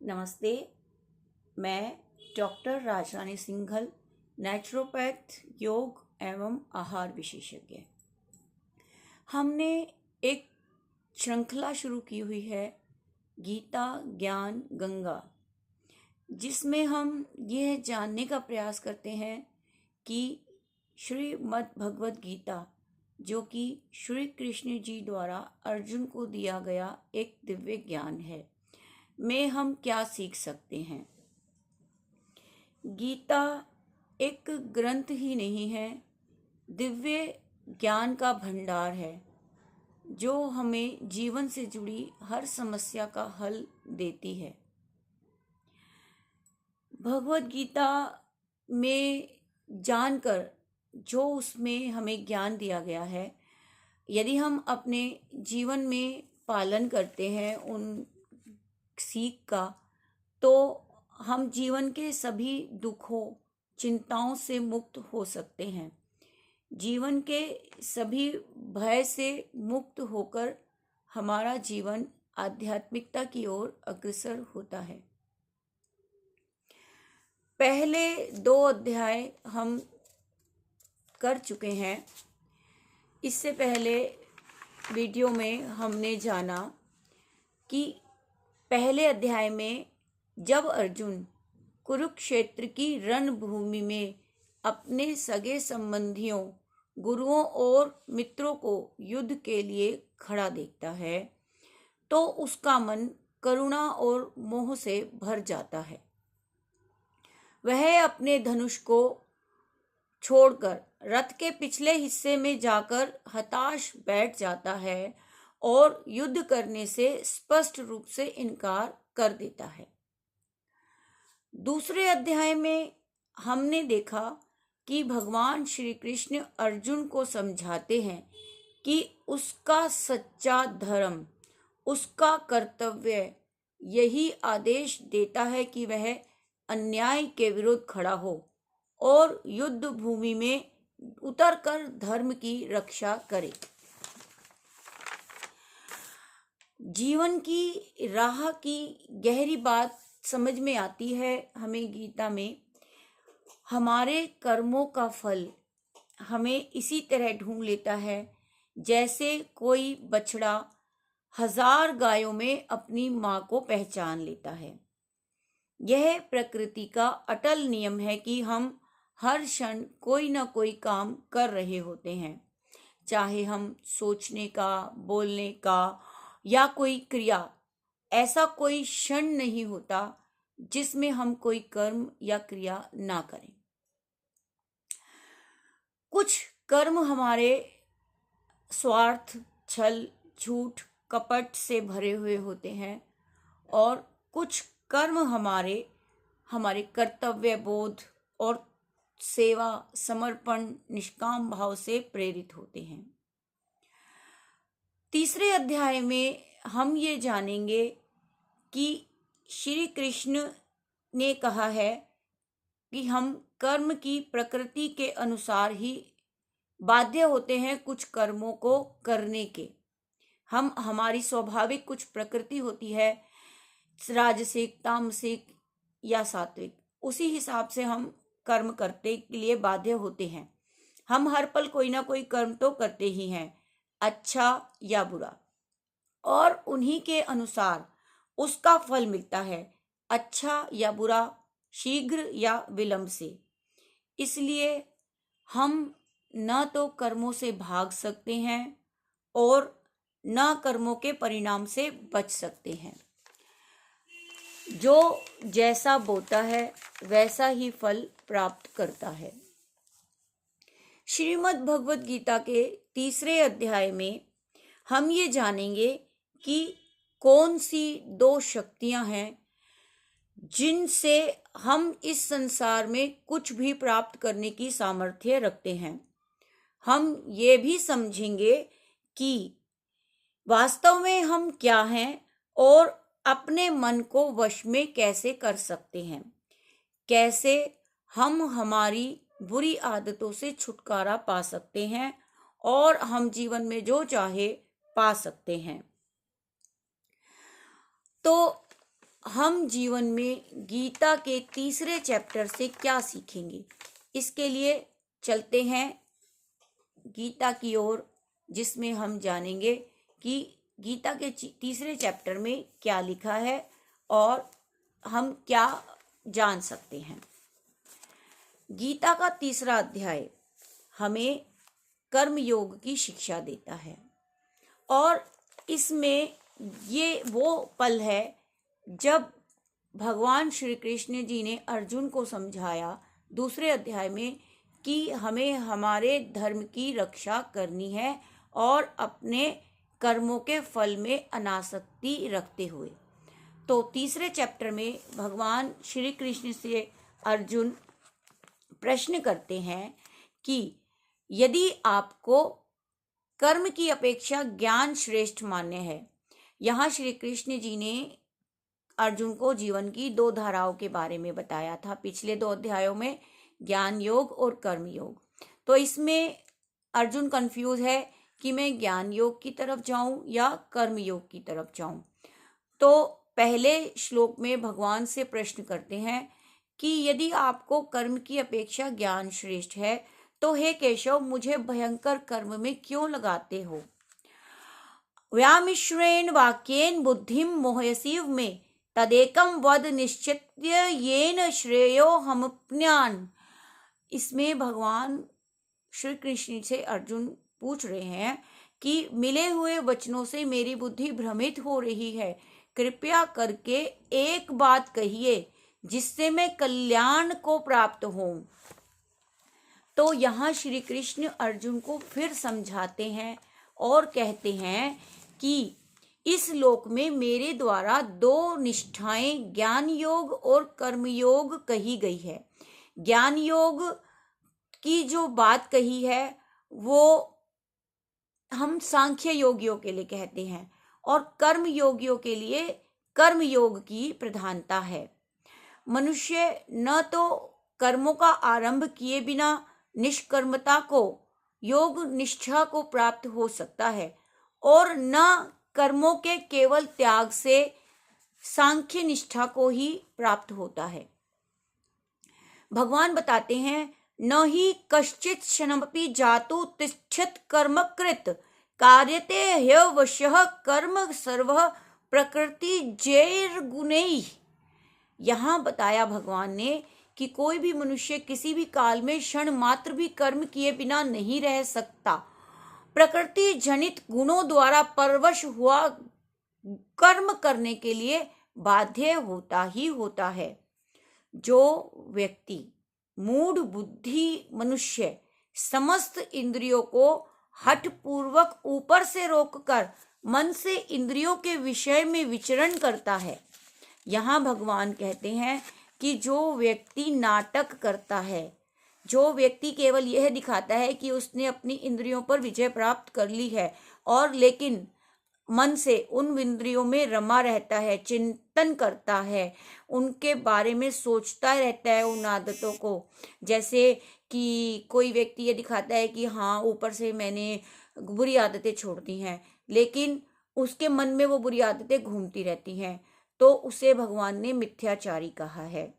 नमस्ते। मैं डॉक्टर राजरानी सिंघल, नेचुरोपैथ, योग एवं आहार विशेषज्ञ। हमने एक श्रृंखला शुरू की हुई है, गीता ज्ञान गंगा, जिसमें हम यह जानने का प्रयास करते हैं कि श्रीमद् भगवद गीता, जो कि श्री कृष्ण जी द्वारा अर्जुन को दिया गया एक दिव्य ज्ञान है, में हम क्या सीख सकते हैं। गीता एक ग्रंथ ही नहीं है, दिव्य ज्ञान का भंडार है, जो हमें जीवन से जुड़ी हर समस्या का हल देती है। भगवद गीता में जानकर जो उसमें हमें ज्ञान दिया गया है, यदि हम अपने जीवन में पालन करते हैं उन सीख का, तो हम जीवन के सभी दुखों चिंताओं से मुक्त हो सकते हैं। जीवन के सभी भय से मुक्त होकर हमारा जीवन आध्यात्मिकता की ओर अग्रसर होता है। पहले 2 अध्याय हम कर चुके हैं। इससे पहले वीडियो में हमने जाना कि पहले अध्याय में जब अर्जुन कुरुक्षेत्र की रणभूमि में अपने सगे संबंधियों, गुरुओं और मित्रों को युद्ध के लिए खड़ा देखता है, तो उसका मन करुणा और मोह से भर जाता है। वह अपने धनुष को छोड़कर रथ के पिछले हिस्से में जाकर हताश बैठ जाता है और युद्ध करने से स्पष्ट रूप से इनकार कर देता है। दूसरे अध्याय में हमने देखा कि भगवान श्री कृष्ण अर्जुन को समझाते हैं कि उसका सच्चा धर्म, उसका कर्तव्य यही आदेश देता है कि वह अन्याय के विरुद्ध खड़ा हो और युद्ध भूमि में उतरकर धर्म की रक्षा करे। जीवन की राह की गहरी बात समझ में आती है हमें गीता में। हमारे कर्मों का फल हमें इसी तरह ढूंढ लेता है जैसे कोई बछड़ा 1000 गायों में अपनी माँ को पहचान लेता है। यह प्रकृति का अटल नियम है कि हम हर क्षण कोई ना कोई काम कर रहे होते हैं, चाहे हम सोचने का, बोलने का या कोई क्रिया। ऐसा कोई क्षण नहीं होता जिसमें हम कोई कर्म या क्रिया ना करें। कुछ कर्म हमारे स्वार्थ, छल, झूठ, कपट से भरे हुए होते हैं और कुछ कर्म हमारे कर्तव्य बोध और सेवा, समर्पण, निष्काम भाव से प्रेरित होते हैं। तीसरे अध्याय में हम ये जानेंगे कि श्री कृष्ण ने कहा है कि हम कर्म की प्रकृति के अनुसार ही बाध्य होते हैं कुछ कर्मों को करने के। हमारी स्वाभाविक कुछ प्रकृति होती है, राजसिक, तामसिक या सात्विक, उसी हिसाब से हम कर्म करने के लिए बाध्य होते हैं। हम हर पल कोई ना कोई कर्म तो करते ही हैं, अच्छा या बुरा, और उन्हीं के अनुसार उसका फल मिलता है, अच्छा या बुरा, शीघ्र या विलंब से। इसलिए हम न तो कर्मों से भाग सकते हैं और न कर्मों के परिणाम से बच सकते हैं। जो जैसा बोता है वैसा ही फल प्राप्त करता है। श्रीमद् भगवद गीता के तीसरे अध्याय में हम ये जानेंगे कि कौन सी 2 शक्तियां हैं जिनसे हम इस संसार में कुछ भी प्राप्त करने की सामर्थ्य रखते हैं। हम ये भी समझेंगे कि वास्तव में हम क्या हैं और अपने मन को वश में कैसे कर सकते हैं, कैसे हम हमारी बुरी आदतों से छुटकारा पा सकते हैं और हम जीवन में जो चाहे पा सकते हैं। तो हम जीवन में गीता के तीसरे चैप्टर से क्या सीखेंगे, इसके लिए चलते हैं गीता की ओर, जिसमें हम जानेंगे कि गीता के तीसरे चैप्टर में क्या लिखा है और हम क्या जान सकते हैं। गीता का तीसरा अध्याय हमें कर्म योग की शिक्षा देता है और इसमें ये वो पल है जब भगवान श्री कृष्ण जी ने अर्जुन को समझाया दूसरे अध्याय में कि हमें हमारे धर्म की रक्षा करनी है और अपने कर्मों के फल में अनासक्ति रखते हुए। तो तीसरे चैप्टर में भगवान श्री कृष्ण से अर्जुन प्रश्न करते हैं कि यदि आपको कर्म की अपेक्षा ज्ञान श्रेष्ठ मान्य है। यहाँ श्री कृष्ण जी ने अर्जुन को जीवन की दो धाराओं के बारे में बताया था पिछले दो अध्यायों में, ज्ञान योग और कर्म योग। तो इसमें अर्जुन कंफ्यूज है कि मैं ज्ञान योग की तरफ जाऊं या कर्म योग की तरफ जाऊं। तो पहले श्लोक में भगवान से प्रश्न करते हैं कि यदि आपको कर्म की अपेक्षा ज्ञान श्रेष्ठ है तो हे केशव, मुझे भयंकर कर्म में क्यों लगाते हो। व्यामिश्रेण वाक्येन बुद्धिम मोहयसीव में तदेकम वद निश्चित्य येन श्रेयो हमप्न्यान। इसमें भगवान श्री कृष्ण से अर्जुन पूछ रहे हैं कि मिले हुए वचनों से मेरी बुद्धि भ्रमित हो रही है, कृपया करके एक बात कहिए जिससे मैं कल्याण को प्राप्त होऊं। तो यहाँ श्री कृष्ण अर्जुन को फिर समझाते हैं और कहते हैं कि इस लोक में मेरे द्वारा दो निष्ठाएं ज्ञान योग और कर्म योग कही गई है। ज्ञान योग की जो बात कही है वो हम सांख्य योगियों के लिए कहते हैं और कर्म योगियों के लिए कर्म योग की प्रधानता है। मनुष्य न तो कर्मों का आरंभ किए बिना निष्कर्मता को, योग निष्ठा को प्राप्त हो सकता है और न कर्मों के केवल त्याग से सांख्य निष्ठा को ही प्राप्त होता है। भगवान बताते हैं न ही कश्चित क्षणमपि जातु तिष्ठत कर्मकृत कार्यते ह्यवशः कर्म सर्वः प्रकृति जैर्गुणैः। यहाँ बताया भगवान ने कि कोई भी मनुष्य किसी भी काल में क्षण मात्र भी कर्म किए बिना नहीं रह सकता। प्रकृति जनित गुणों द्वारा परवश हुआ कर्म करने के लिए बाध्य होता ही होता है। जो व्यक्ति मूढ़ बुद्धि मनुष्य समस्त इंद्रियों को हठपूर्वक ऊपर से रोककर मन से इंद्रियों के विषय में विचरण करता है। यहाँ भगवान कहते हैं कि जो व्यक्ति नाटक करता है, जो व्यक्ति केवल यह दिखाता है कि उसने अपनी इंद्रियों पर विजय प्राप्त कर ली है और लेकिन मन से उन इंद्रियों में रमा रहता है, चिंतन करता है, उनके बारे में सोचता रहता है उन आदतों को। जैसे कि कोई व्यक्ति ये दिखाता है कि हाँ ऊपर से मैंने बुरी आदतें छोड़ दी हैं, लेकिन उसके मन में वो बुरी आदतें घूमती रहती हैं, तो उसे भगवान ने मिथ्याचारी कहा है।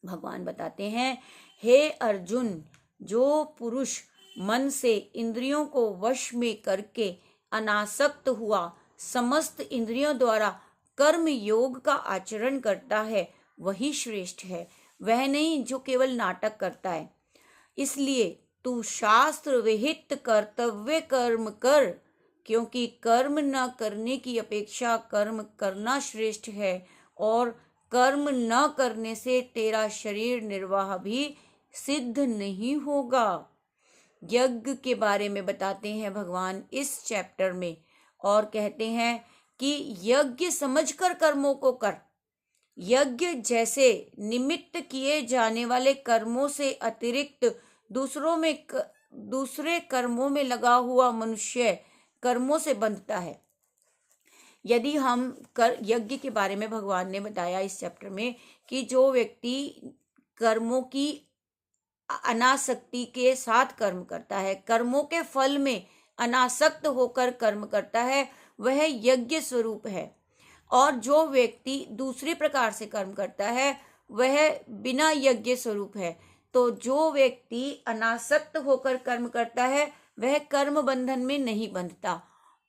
भगवान बताते हैं हे अर्जुन, जो पुरुष मन से इंद्रियों को वश में करके अनासक्त हुआ समस्त इंद्रियों द्वारा कर्म योग का आचरण करता है वही श्रेष्ठ है, वह नहीं जो केवल नाटक करता है। इसलिए तू शास्त्र विहित कर्तव्य कर्म कर, क्योंकि कर्म न करने की अपेक्षा कर्म करना श्रेष्ठ है और कर्म न करने से तेरा शरीर निर्वाह भी सिद्ध नहीं होगा। यज्ञ के बारे में बताते हैं भगवान इस चैप्टर में और कहते हैं कि यज्ञ समझकर कर्मों को कर। यज्ञ जैसे निमित्त किए जाने वाले कर्मों से अतिरिक्त दूसरे कर्मों में लगा हुआ मनुष्य कर्मों से बंधता है। यदि हम यज्ञ के बारे में भगवान ने बताया इस चैप्टर में कि जो व्यक्ति कर्मों की अनासक्ति के साथ कर्म करता है, कर्मों के फल में अनासक्त होकर कर्म करता है, वह यज्ञ स्वरूप है। और जो व्यक्ति दूसरे प्रकार से कर्म करता है वह बिना यज्ञ स्वरूप है। तो जो व्यक्ति अनासक्त होकर कर्म करता है वह कर्म बंधन में नहीं बंधता,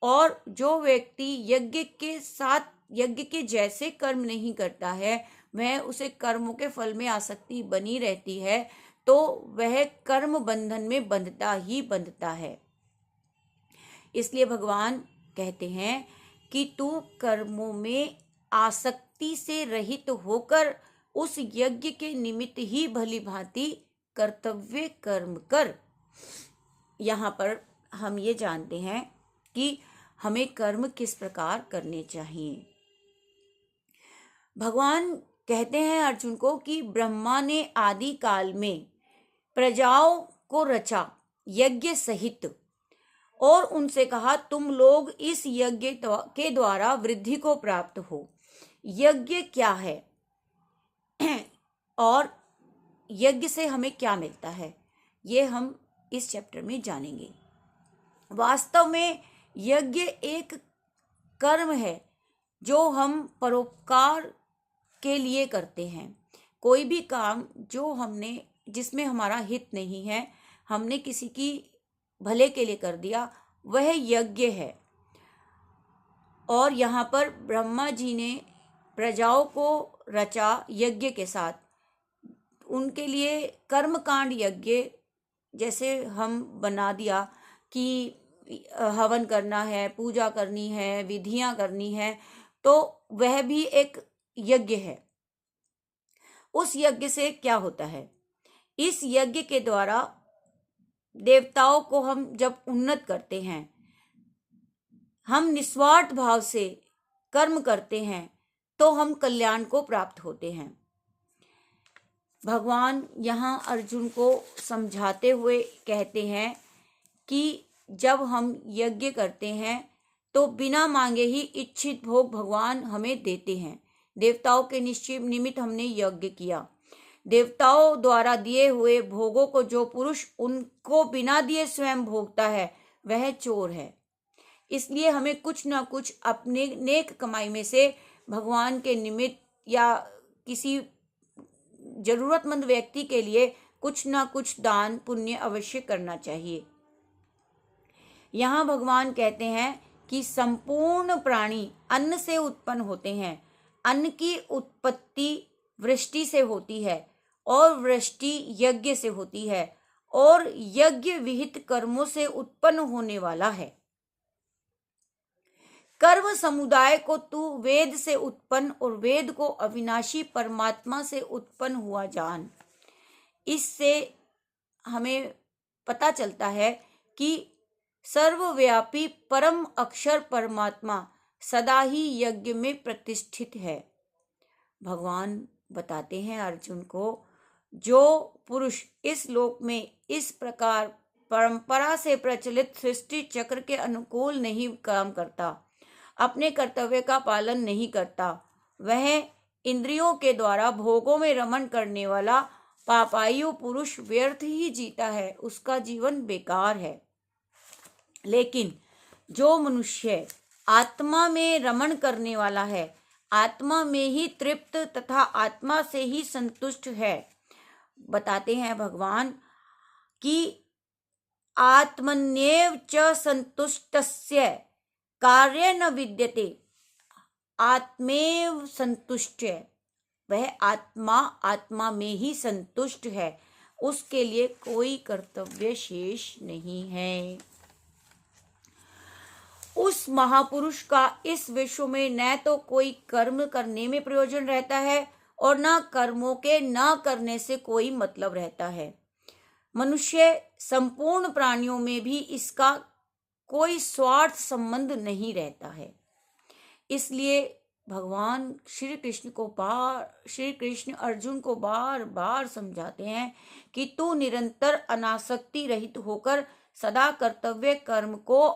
और जो व्यक्ति यज्ञ के साथ यज्ञ के जैसे कर्म नहीं करता है वह उसे कर्मों के फल में आसक्ति बनी रहती है, तो वह कर्म बंधन में बंधता ही बंधता है। इसलिए भगवान कहते हैं कि तू कर्मों में आसक्ति से रहित होकर उस यज्ञ के निमित्त ही भली भांति कर्तव्य कर्म कर। यहाँ पर हम ये जानते हैं कि हमें कर्म किस प्रकार करने चाहिए। भगवान कहते हैं अर्जुन को कि ब्रह्मा ने आदि काल में प्रजाओं को रचा यज्ञ सहित, और उनसे कहा तुम लोग इस यज्ञ के द्वारा वृद्धि को प्राप्त हो। यज्ञ क्या है और यज्ञ से हमें क्या मिलता है, ये हम इस चैप्टर में जानेंगे। वास्तव में यज्ञ एक कर्म है जो हम परोपकार के लिए करते हैं। कोई भी काम जो हमने जिसमें हमारा हित नहीं है, हमने किसी की भले के लिए कर दिया, वह यज्ञ है। और यहाँ पर ब्रह्मा जी ने प्रजाओं को रचा यज्ञ के साथ, उनके लिए कर्मकांड यज्ञ जैसे हम बना दिया कि हवन करना है, पूजा करनी है, विधियां करनी है, तो वह भी एक यज्ञ है। उस यज्ञ से क्या होता है, इस यज्ञ के द्वारा देवताओं को हम जब उन्नत करते हैं, हम निस्वार्थ भाव से कर्म करते हैं, तो हम कल्याण को प्राप्त होते हैं। भगवान यहाँ अर्जुन को समझाते हुए कहते हैं कि जब हम यज्ञ करते हैं तो बिना मांगे ही इच्छित भोग भगवान हमें देते हैं। देवताओं के निश्चय निमित्त हमने यज्ञ किया। देवताओं द्वारा दिए हुए भोगों को जो पुरुष उनको बिना दिए स्वयं भोगता है वह चोर है। इसलिए हमें कुछ ना कुछ अपने नेक कमाई में से भगवान के निमित्त या किसी जरूरतमंद व्यक्ति के लिए कुछ ना कुछ दान पुण्य अवश्य करना चाहिए। यहाँ भगवान कहते हैं कि संपूर्ण प्राणी अन्न से उत्पन्न होते हैं। अन्न की उत्पत्ति वृष्टि से होती है और वृष्टि यज्ञ से होती है, और यज्ञ विहित कर्मों से उत्पन्न होने वाला है। कर्म समुदाय को तू वेद से उत्पन्न और वेद को अविनाशी परमात्मा से उत्पन्न हुआ जान। इससे हमें पता चलता है कि सर्वव्यापी परम अक्षर परमात्मा सदा ही यज्ञ में प्रतिष्ठित है। भगवान बताते हैं अर्जुन को, जो पुरुष इस लोक में इस प्रकार परंपरा से प्रचलित सृष्टि चक्र के अनुकूल नहीं काम करता, अपने कर्तव्य का पालन नहीं करता, वह इंद्रियों के द्वारा भोगों में रमण करने वाला पापायु पुरुष व्यर्थ ही जीता है, उसका जीवन बेकार है। लेकिन जो मनुष्य आत्मा में रमण करने वाला है, आत्मा में ही तृप्त तथा आत्मा से ही संतुष्ट है, बताते हैं भगवान कि आत्मन्येव च संतुष्टस्य कार्य न विद्यते, आत्मेव संतुष्ट है। वह आत्मा में ही संतुष्ट है, उसके लिए कोई कर्तव्य शेष नहीं है। उस महापुरुष का इस विश्व में न तो कोई कर्म करने में प्रयोजन रहता है और न कर्मों के न करने से कोई मतलब रहता है। मनुष्य संपूर्ण प्राणियों में भी इसका कोई स्वार्थ संबंध नहीं रहता है। इसलिए भगवान श्री कृष्ण अर्जुन को बार बार समझाते हैं कि तू निरंतर अनासक्ति रहित होकर सदा कर्तव्य कर्म को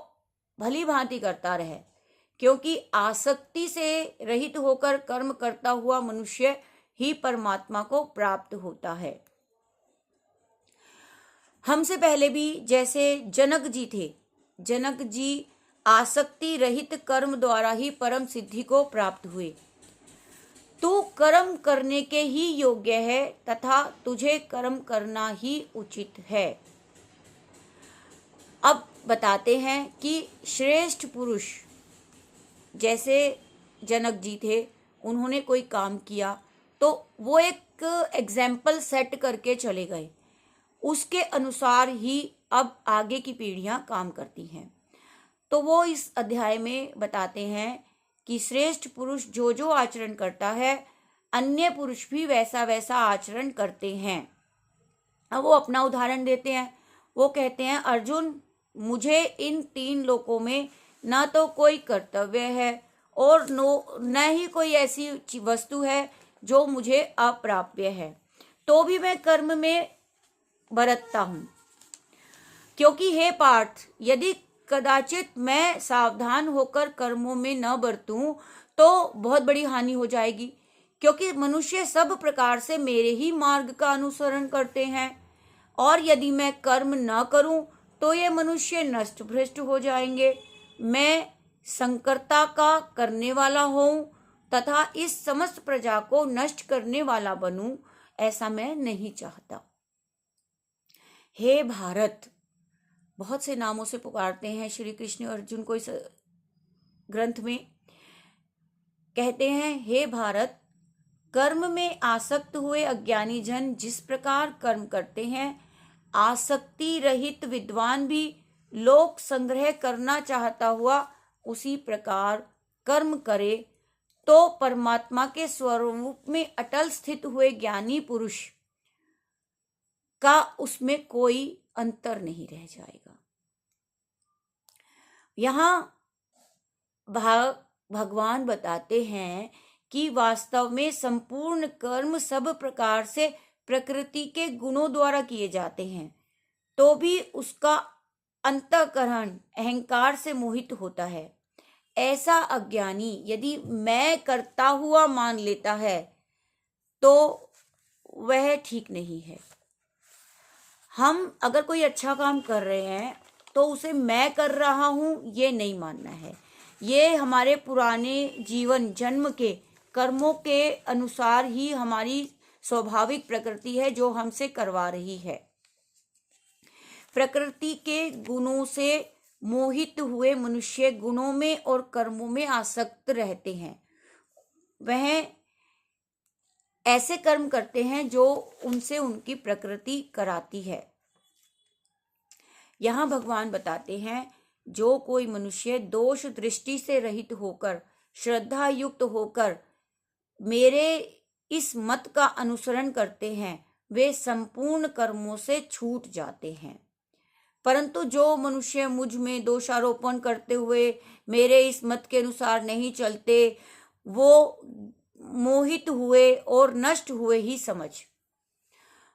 भली भांति करता रहे, क्योंकि आसक्ति से रहित होकर कर्म करता हुआ मनुष्य ही परमात्मा को प्राप्त होता है। हमसे पहले भी जैसे जनक जी थे, जनक जी आसक्ति रहित कर्म द्वारा ही परम सिद्धि को प्राप्त हुए। तू कर्म करने के ही योग्य है तथा तुझे कर्म करना ही उचित है। अब बताते हैं कि श्रेष्ठ पुरुष जैसे जनक जी थे, उन्होंने कोई काम किया तो वो एक एग्जाम्पल सेट करके चले गए, उसके अनुसार ही अब आगे की पीढ़ियां काम करती हैं। तो वो इस अध्याय में बताते हैं कि श्रेष्ठ पुरुष जो जो आचरण करता है, अन्य पुरुष भी वैसा वैसा आचरण करते हैं। अब वो अपना उदाहरण देते हैं। वो कहते हैं, अर्जुन, मुझे इन 3 लोकों में न तो कोई कर्तव्य है और न ही कोई ऐसी वस्तु है जो मुझे अप्राप्य है, तो भी मैं कर्म में बरतता हूँ। क्योंकि हे पार्थ, यदि कदाचित मैं सावधान होकर कर्मों में न बरतूं तो बहुत बड़ी हानि हो जाएगी, क्योंकि मनुष्य सब प्रकार से मेरे ही मार्ग का अनुसरण करते हैं, और यदि मैं कर्म न करूं तो ये मनुष्य नष्ट भ्रष्ट हो जाएंगे। मैं संकर्ता का करने वाला हूं तथा इस समस्त प्रजा को नष्ट करने वाला बनूं, ऐसा मैं नहीं चाहता। हे भारत, बहुत से नामों से पुकारते हैं श्री कृष्ण अर्जुन को। इस ग्रंथ में कहते हैं, हे भारत, कर्म में आसक्त हुए अज्ञानी जन जिस प्रकार कर्म करते हैं, आसक्ति रहित विद्वान भी लोक संग्रह करना चाहता हुआ उसी प्रकार कर्म करे तो परमात्मा के स्वरूप में अटल स्थित हुए ज्ञानी पुरुष का उसमें कोई अंतर नहीं रह जाएगा। यहाँ भगवान बताते हैं कि वास्तव में संपूर्ण कर्म सब प्रकार से प्रकृति के गुणों द्वारा किए जाते हैं, तो भी उसका अंतःकरण अहंकार से मोहित होता है। ऐसा अज्ञानी यदि मैं करता हुआ मान लेता है तो वह ठीक नहीं है। हम अगर कोई अच्छा काम कर रहे हैं तो उसे मैं कर रहा हूं ये नहीं मानना है। ये हमारे पुराने जीवन जन्म के कर्मों के अनुसार ही हमारी स्वाभाविक प्रकृति है जो हमसे करवा रही है। प्रकृति के गुणों से मोहित हुए मनुष्य गुणों में और कर्मों में आसक्त रहते हैं। वह ऐसे कर्म करते हैं जो उनसे उनकी प्रकृति कराती है। यहाँ भगवान बताते हैं, जो कोई मनुष्य दोष दृष्टि से रहित होकर श्रद्धा युक्त होकर मेरे इस मत का अनुसरण करते हैं, वे संपूर्ण कर्मों से छूट जाते हैं। परंतु जो मनुष्य मुझ में दोषारोपण करते हुए मेरे इस मत के अनुसार नहीं चलते, वो मोहित हुए और नष्ट हुए ही समझ।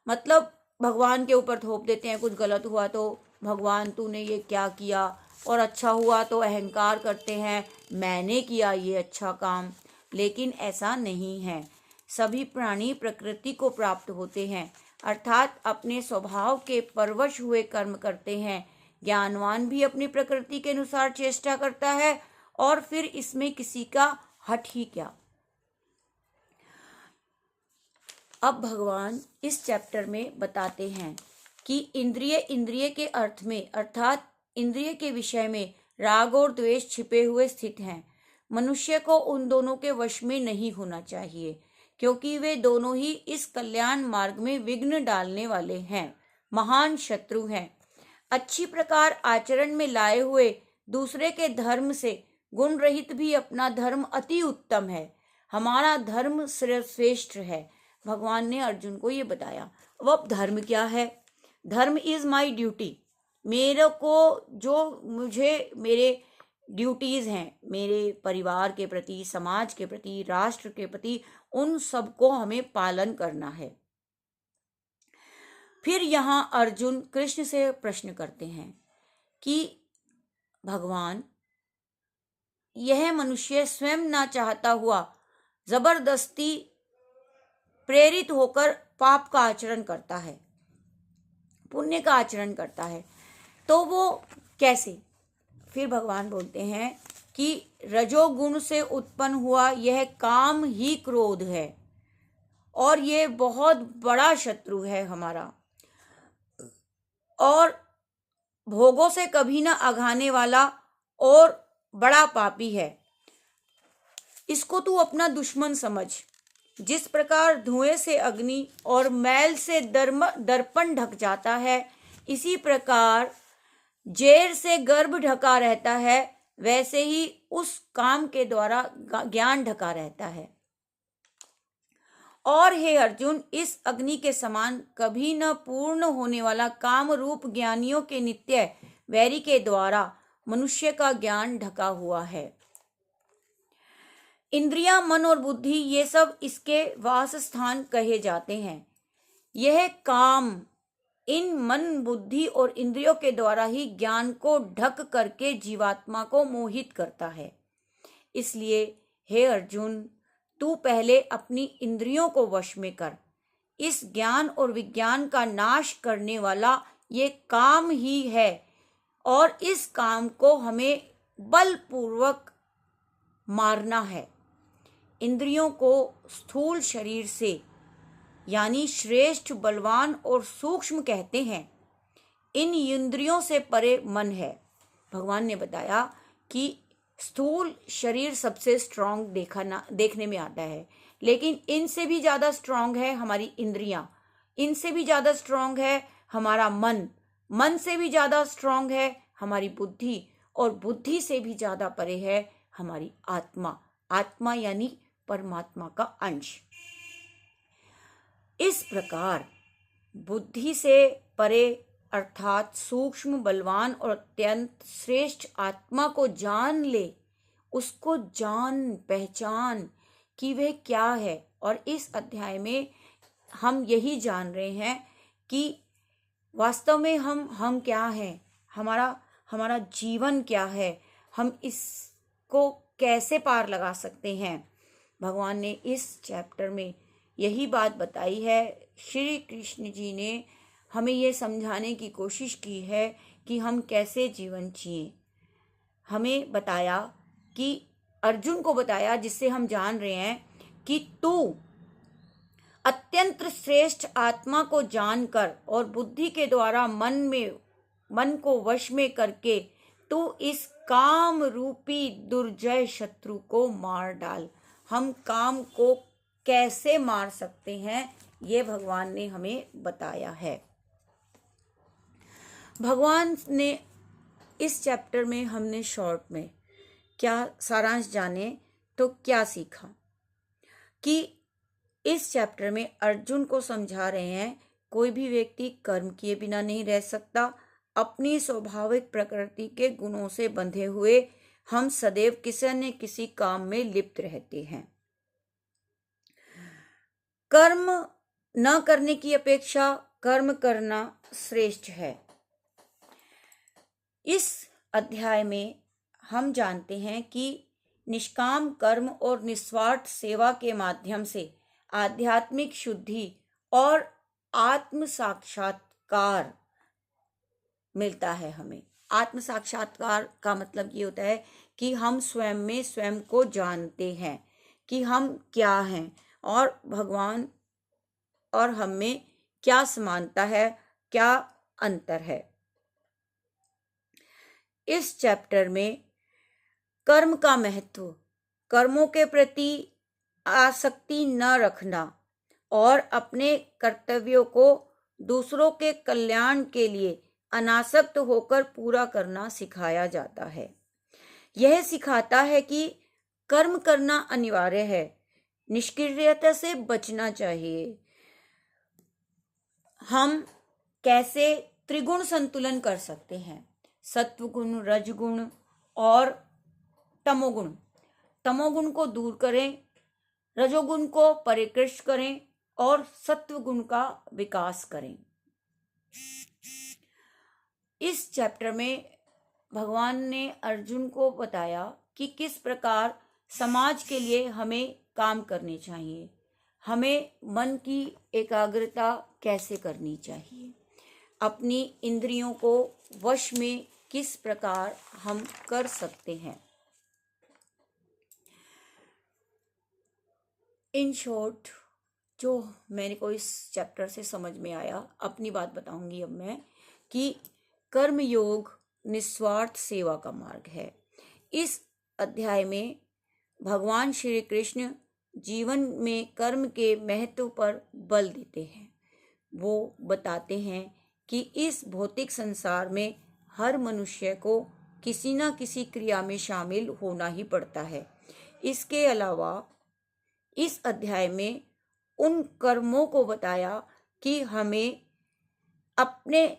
मतलब भगवान के ऊपर थोप देते हैं। कुछ गलत हुआ तो भगवान तूने ये क्या किया, और अच्छा हुआ तो अहंकार करते हैं, मैंने किया ये अच्छा काम। लेकिन ऐसा नहीं है। सभी प्राणी प्रकृति को प्राप्त होते हैं, अर्थात अपने स्वभाव के परवश हुए कर्म करते हैं। ज्ञानवान भी अपनी प्रकृति के अनुसार चेष्टा करता है, और फिर इसमें किसी का हट ही क्या। अब भगवान इस चैप्टर में बताते हैं कि इंद्रिय के अर्थ में अर्थात इंद्रिय के विषय में राग और द्वेष छिपे हुए स्थित हैं। मनुष्य को उन दोनों के वश में नहीं होना चाहिए, क्योंकि वे दोनों ही इस कल्याण मार्ग में विघ्न डालने वाले हैं, महान शत्रु हैं। अच्छी प्रकार आचरण में लाए हुए दूसरे के धर्म से गुण रहित भी अपना धर्म अति उत्तम है। हमारा धर्म श्रेष्ठ है। भगवान ने अर्जुन को ये बताया। अब धर्म क्या है? धर्म इज माई ड्यूटी। मेरे को जो मुझे मेरे ड्यूटीज हैं, मेरे परिवार के प्रति, समाज के प्रति, राष्ट्र के प्रति, उन सबको हमें पालन करना है। फिर यहाँ अर्जुन कृष्ण से प्रश्न करते हैं कि भगवान, यह मनुष्य स्वयं ना चाहता हुआ जबरदस्ती प्रेरित होकर पाप का आचरण करता है, पुण्य का आचरण करता है, तो वो कैसे? फिर भगवान बोलते हैं कि रजोगुण से उत्पन्न हुआ यह काम ही क्रोध है और ये बहुत बड़ा शत्रु है हमारा, और भोगों से कभी ना अघाने वाला और बड़ा पापी है। इसको तू अपना दुश्मन समझ। जिस प्रकार धुएं से अग्नि और मैल से दर्पण ढक जाता है, इसी प्रकार जेर से गर्भ ढका रहता है, वैसे ही उस काम के द्वारा ज्ञान ढका रहता है। और हे अर्जुन, इस अग्नि के समान कभी न पूर्ण होने वाला काम रूप ज्ञानियों के नित्य वैरी के द्वारा मनुष्य का ज्ञान ढका हुआ है। इंद्रियां, मन और बुद्धि ये सब इसके वास स्थान कहे जाते हैं। यह काम इन मन, बुद्धि और इंद्रियों के द्वारा ही ज्ञान को ढक करके जीवात्मा को मोहित करता है। इसलिए हे अर्जुन, तू पहले अपनी इंद्रियों को वश में कर। इस ज्ञान और विज्ञान का नाश करने वाला ये काम ही है और इस काम को हमें बलपूर्वक मारना है। इंद्रियों को स्थूल शरीर से यानी श्रेष्ठ, बलवान और सूक्ष्म कहते हैं। इन इंद्रियों से परे मन है। भगवान ने बताया कि स्थूल शरीर सबसे स्ट्रांग देखने में आता है, लेकिन इनसे भी ज़्यादा स्ट्रांग है हमारी इंद्रियां, इनसे भी ज़्यादा स्ट्रांग है हमारा मन, मन से भी ज़्यादा स्ट्रांग है हमारी बुद्धि, और बुद्धि से भी ज़्यादा परे है हमारी आत्मा। आत्मा यानी परमात्मा का अंश। इस प्रकार बुद्धि से परे अर्थात सूक्ष्म, बलवान और अत्यंत श्रेष्ठ आत्मा को जान ले, उसको जान पहचान कि वह क्या है। और इस अध्याय में हम यही जान रहे हैं कि वास्तव में हम क्या हैं, हमारा जीवन क्या है, हम इसको कैसे पार लगा सकते हैं। भगवान ने इस चैप्टर में यही बात बताई है। श्री कृष्ण जी ने हमें ये समझाने की कोशिश की है कि हम कैसे जीवन जिएं। हमें बताया कि अर्जुन को बताया, जिससे हम जान रहे हैं कि तू अत्यंत श्रेष्ठ आत्मा को जानकर और बुद्धि के द्वारा मन को वश में करके तू इस काम रूपी दुर्जय शत्रु को मार डाल। हम काम को कैसे मार सकते हैं, ये भगवान ने हमें बताया है। भगवान ने इस चैप्टर में हमने शॉर्ट में क्या सारांश जाने तो क्या सीखा कि इस चैप्टर में अर्जुन को समझा रहे हैं कोई भी व्यक्ति कर्म किए बिना नहीं रह सकता। अपनी स्वाभाविक प्रकृति के गुणों से बंधे हुए हम सदैव किसी न किसी काम में लिप्त रहते हैं। कर्म न करने की अपेक्षा कर्म करना श्रेष्ठ है। इस अध्याय में हम जानते हैं कि निष्काम कर्म और निस्वार्थ सेवा के माध्यम से आध्यात्मिक शुद्धि और आत्म साक्षात्कार मिलता है। हमें आत्म साक्षात्कार का मतलब ये होता है कि हम स्वयं में स्वयं को जानते हैं कि हम क्या हैं और भगवान और हम में क्या समानता है, क्या अंतर है। इस चैप्टर में कर्म का महत्व, कर्मों के प्रति आसक्ति न रखना और अपने कर्तव्यों को दूसरों के कल्याण के लिए अनासक्त होकर पूरा करना सिखाया जाता है। यह सिखाता है कि कर्म करना अनिवार्य है, निष्क्रियता से बचना चाहिए। हम कैसे त्रिगुण संतुलन कर सकते हैं, सत्वगुण, रजगुण और तमोगुण। तमोगुण को दूर करें, रजोगुण को परिकृष्ट करें और सत्वगुण का विकास करें। इस चैप्टर में भगवान ने अर्जुन को बताया कि किस प्रकार समाज के लिए हमें काम करने चाहिए, हमें मन की एकाग्रता कैसे करनी चाहिए, अपनी इंद्रियों को वश में किस प्रकार हम कर सकते हैं। इन शॉर्ट, जो मेरे को इस चैप्टर से समझ में आया, अपनी बात बताऊंगी अब मैं, कि कर्म योग निस्वार्थ सेवा का मार्ग है। इस अध्याय में भगवान श्री कृष्ण जीवन में कर्म के महत्व पर बल देते हैं। वो बताते हैं कि इस भौतिक संसार में हर मनुष्य को किसी न किसी क्रिया में शामिल होना ही पड़ता है। इसके अलावा इस अध्याय में उन कर्मों को बताया कि हमें अपने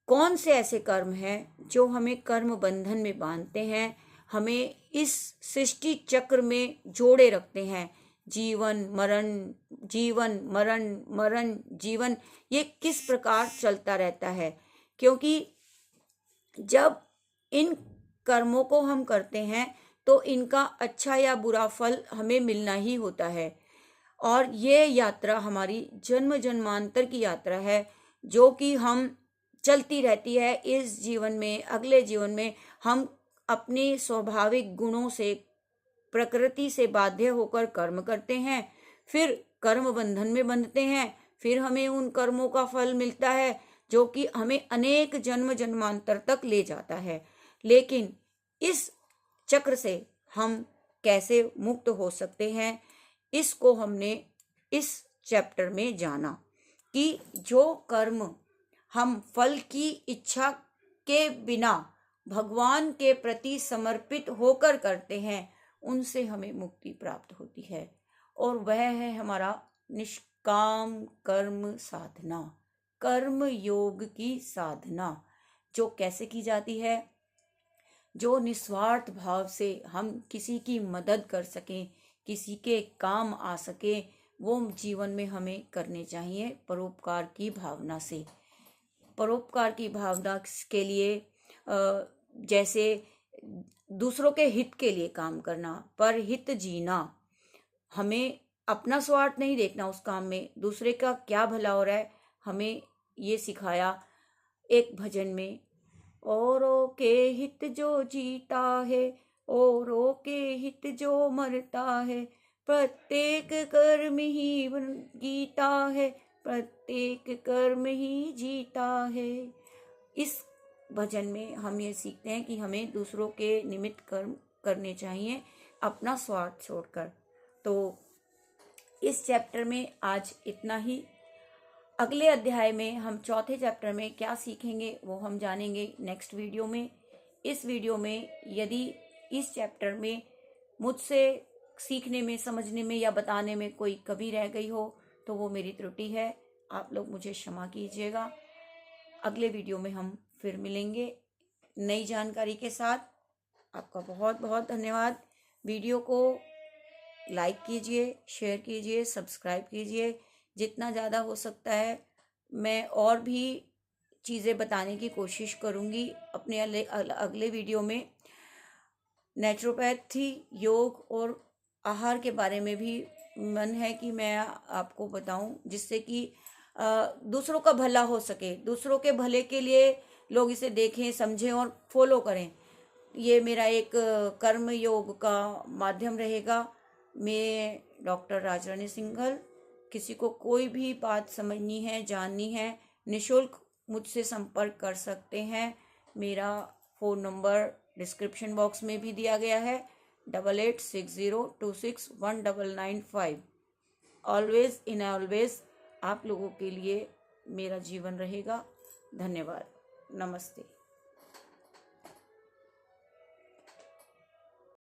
कौन से ऐसे कर्म हैं जो हमें कर्म बंधन में बांधते हैं, हमें इस सृष्टि चक्र में जोड़े रखते हैं। जीवन मरण, जीवन मरण, मरण जीवन, ये किस प्रकार चलता रहता है, क्योंकि जब इन कर्मों को हम करते हैं तो इनका अच्छा या बुरा फल हमें मिलना ही होता है। और ये यात्रा हमारी जन्म जन्मांतर की यात्रा है, जो कि हम चलती रहती है। इस जीवन में, अगले जीवन में हम अपने स्वाभाविक गुणों से, प्रकृति से बाध्य होकर कर्म करते हैं, फिर कर्म बंधन में बंधते हैं, फिर हमें उन कर्मों का फल मिलता है जो कि हमें अनेक जन्म जन्मांतर तक ले जाता है। लेकिन इस चक्र से हम कैसे मुक्त हो सकते हैं, इसको हमने इस चैप्टर में जाना कि जो कर्म हम फल की इच्छा के बिना भगवान के प्रति समर्पित होकर करते हैं, उनसे हमें मुक्ति प्राप्त होती है। और वह है हमारा निष्काम कर्म साधना, कर्म योग की साधना, जो कैसे की जाती है, जो निस्वार्थ भाव से हम किसी की मदद कर सकें, किसी के काम आ सके, वो जीवन में हमें करने चाहिए परोपकार की भावना से। परोपकार की भावना के लिए जैसे दूसरों के हित के लिए काम करना, पर हित जीना, हमें अपना स्वार्थ नहीं देखना उस काम में, दूसरे का क्या भला हो रहा है, हमें ये सिखाया एक भजन में। औरों के हित जो जीता है, औरों के हित जो मरता है, प्रत्येक कर्म ही गीता है, प्रत्येक कर्म ही जीता है। इस भजन में हम ये सीखते हैं कि हमें दूसरों के निमित्त कर्म करने चाहिए, अपना स्वार्थ छोड़कर। तो इस चैप्टर में आज इतना ही। अगले अध्याय में हम चौथे चैप्टर में क्या सीखेंगे वो हम जानेंगे नेक्स्ट वीडियो में। इस वीडियो में यदि इस चैप्टर में मुझसे सीखने में, समझने में या बताने में कोई कमी रह गई हो तो वो मेरी त्रुटि है, आप लोग मुझे क्षमा कीजिएगा। अगले वीडियो में हम फिर मिलेंगे नई जानकारी के साथ। आपका बहुत बहुत धन्यवाद। वीडियो को लाइक कीजिए, शेयर कीजिए, सब्सक्राइब कीजिए। जितना ज़्यादा हो सकता है मैं और भी चीज़ें बताने की कोशिश करूँगी अपने अगले वीडियो में। नेचुरोपैथी, योग और आहार के बारे में भी मन है कि मैं आपको बताऊं, जिससे कि दूसरों का भला हो सके, दूसरों के भले के लिए लोग इसे देखें, समझें और फॉलो करें। ये मेरा एक कर्म योग का माध्यम रहेगा। मैं डॉक्टर राजरानी सिंघल। किसी को कोई भी बात समझनी है, जाननी है, निःशुल्क मुझसे संपर्क कर सकते हैं। मेरा फ़ोन नंबर डिस्क्रिप्शन बॉक्स में भी दिया गया है, 8860261995। ऑलवेज इन ऑलवेज आप लोगों के लिए मेरा जीवन रहेगा। धन्यवाद। नमस्ते।